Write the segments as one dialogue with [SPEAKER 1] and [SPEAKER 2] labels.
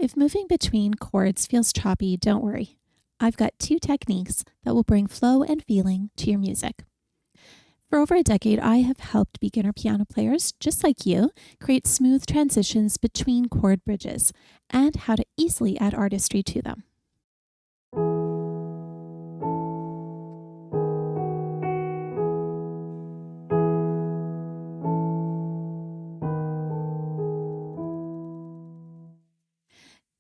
[SPEAKER 1] If moving between chords feels choppy, don't worry. I've got 2 techniques that will bring flow and feeling to your music. For over a decade, I have helped beginner piano players, just like you, create smooth transitions between chord bridges and how to easily add artistry to them.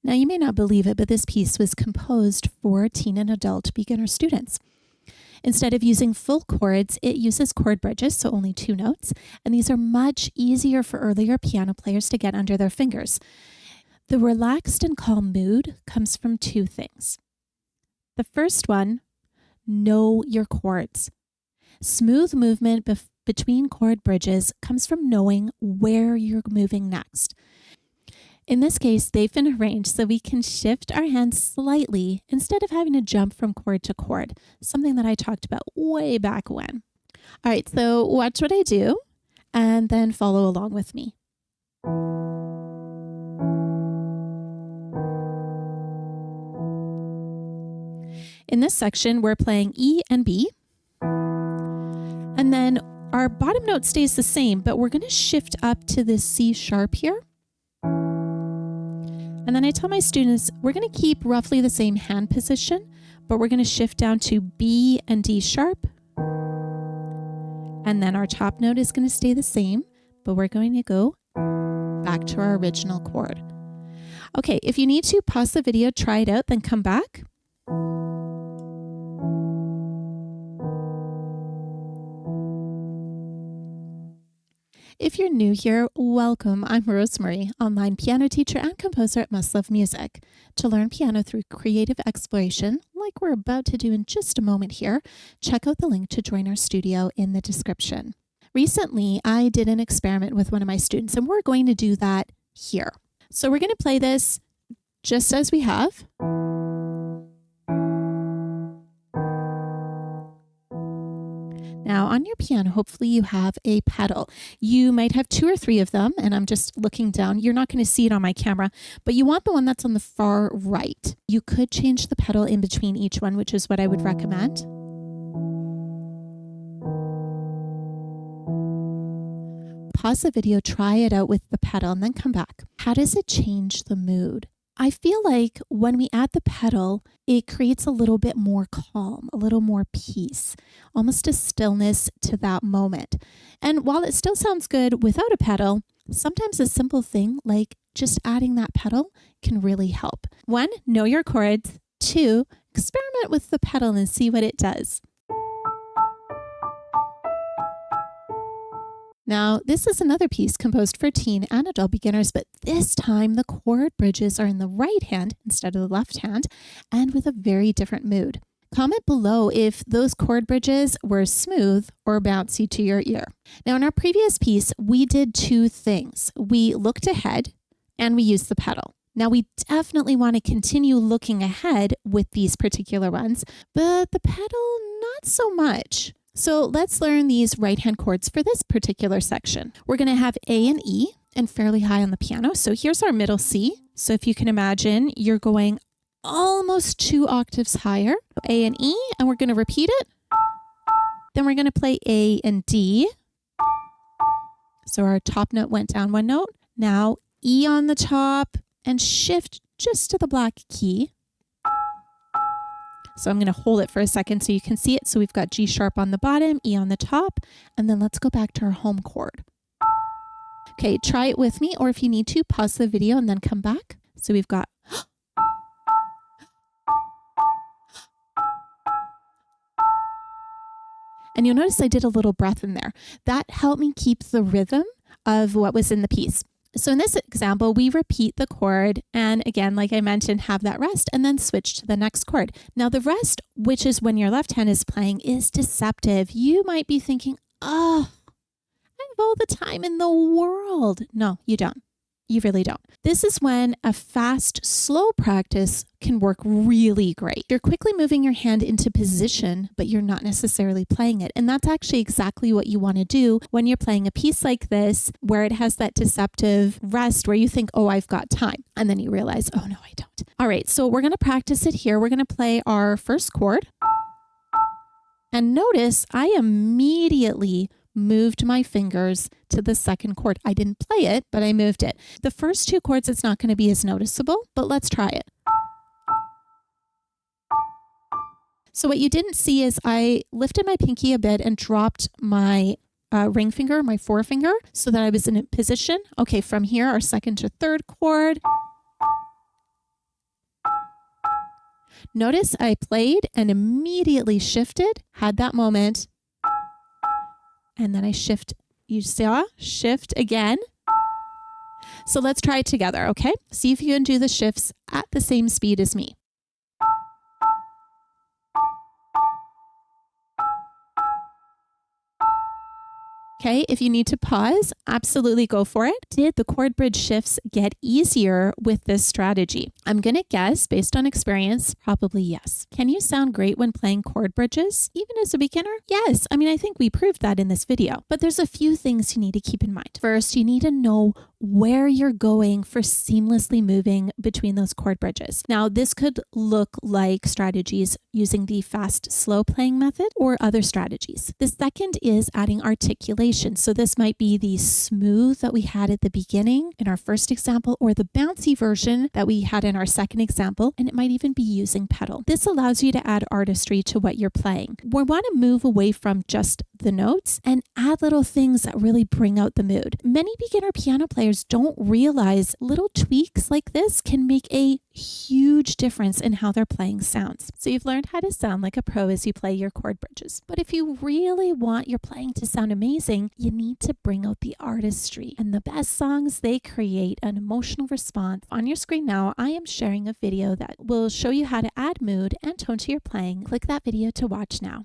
[SPEAKER 1] Now, you may not believe it, but this piece was composed for teen and adult beginner students. Instead of using full chords, it uses chord bridges, so only 2 notes, and these are much easier for earlier piano players to get under their fingers. The relaxed and calm mood comes from 2 things. The first one, know your chords. Smooth movement between chord bridges comes from knowing where you're moving next. In this case, they've been arranged so we can shift our hands slightly instead of having to jump from chord to chord, something that I talked about way back when. All right, so watch what I do and then follow along with me. In this section, we're playing E and B, and then our bottom note stays the same, but we're going to shift up to this C sharp here. And then I tell my students, we're going to keep roughly the same hand position, but we're going to shift down to B and D sharp. And then our top note is going to stay the same, but we're going to go back to our original chord. Okay, if you need to, pause the video, try it out, then come back. If you're new here, welcome. I'm Rosemarie, online piano teacher and composer at Must Love Music. To learn piano through creative exploration, like we're about to do in just a moment here, check out the link to join our studio in the description. Recently, I did an experiment with one of my students, and we're going to do that here. So we're going to play this just as we have. Now on your piano, hopefully you have a pedal. You might have 2 or 3 of them, and I'm just looking down. You're not going to see it on my camera, but you want the one that's on the far right. You could change the pedal in between each one, which is what I would recommend. Pause the video, try it out with the pedal, and then come back. How does it change the mood? I feel like when we add the pedal, it creates a little bit more calm, a little more peace, almost a stillness to that moment. And while it still sounds good without a pedal, sometimes a simple thing like just adding that pedal can really help. 1, know your chords. 2, experiment with the pedal and see what it does. Now, this is another piece composed for teen and adult beginners, but this time the chord bridges are in the right hand instead of the left hand and with a very different mood. Comment below if those chord bridges were smooth or bouncy to your ear. Now, in our previous piece, we did 2 things. We looked ahead and we used the pedal. Now, we definitely want to continue looking ahead with these particular ones, but the pedal, not so much. So let's learn these right-hand chords for this particular section. We're going to have A and E and fairly high on the piano. So here's our middle C. So if you can imagine, you're going almost 2 octaves higher. A and E, and we're going to repeat it. Then we're going to play A and D. So our top note went down 1 note. Now E on the top and shift just to the black key. So I'm going to hold it for a second so you can see it. So we've got G sharp on the bottom, E on the top, and then let's go back to our home chord. Okay, try it with me, or if you need to, pause the video and then come back. So we've got and you'll notice I did a little breath in there. That helped me keep the rhythm of what was in the piece. So in this example, we repeat the chord and again, like I mentioned, have that rest and then switch to the next chord. Now the rest, which is when your left hand is playing, is deceptive. You might be thinking, oh, I have all the time in the world. No, you don't. You really don't. This is when a fast, slow practice can work really great. You're quickly moving your hand into position, but you're not necessarily playing it. And that's actually exactly what you want to do when you're playing a piece like this, where it has that deceptive rest where you think, oh, I've got time. And then you realize, oh, no, I don't. All right, so we're going to practice it here. We're going to play our first chord. And notice I immediately moved my fingers to the second chord. I didn't play it, but I moved it. The first two chords, it's not going to be as noticeable, but let's try it. So what you didn't see is I lifted my pinky a bit and dropped my ring finger, my forefinger, so that I was in a position. Okay, from here, our second to third chord. Notice I played and immediately shifted, had that moment, and then I shift. You saw? Shift again. So let's try it together, okay? See if you can do the shifts at the same speed as me. Okay, if you need to pause, absolutely go for it. Did the chord bridge shifts get easier with this strategy? I'm going to guess, based on experience, probably yes. Can you sound great when playing chord bridges, even as a beginner? Yes, I mean, I think we proved that in this video, but there's a few things you need to keep in mind. First, you need to know where you're going for seamlessly moving between those chord bridges. Now, this could look like strategies using the fast, slow playing method or other strategies. The second is adding articulation. So this might be the smooth that we had at the beginning in our first example, or the bouncy version that we had in our second example, and it might even be using pedal. This allows you to add artistry to what you're playing. We want to move away from just the notes and add little things that really bring out the mood. Many beginner piano players don't realize little tweaks like this can make a huge difference in how their playing sounds. So you've learned how to sound like a pro as you play your chord bridges. But if you really want your playing to sound amazing, you need to bring out the artistry. And the best songs, they create an emotional response. On your screen now, I am sharing a video that will show you how to add mood and tone to your playing. Click that video to watch now.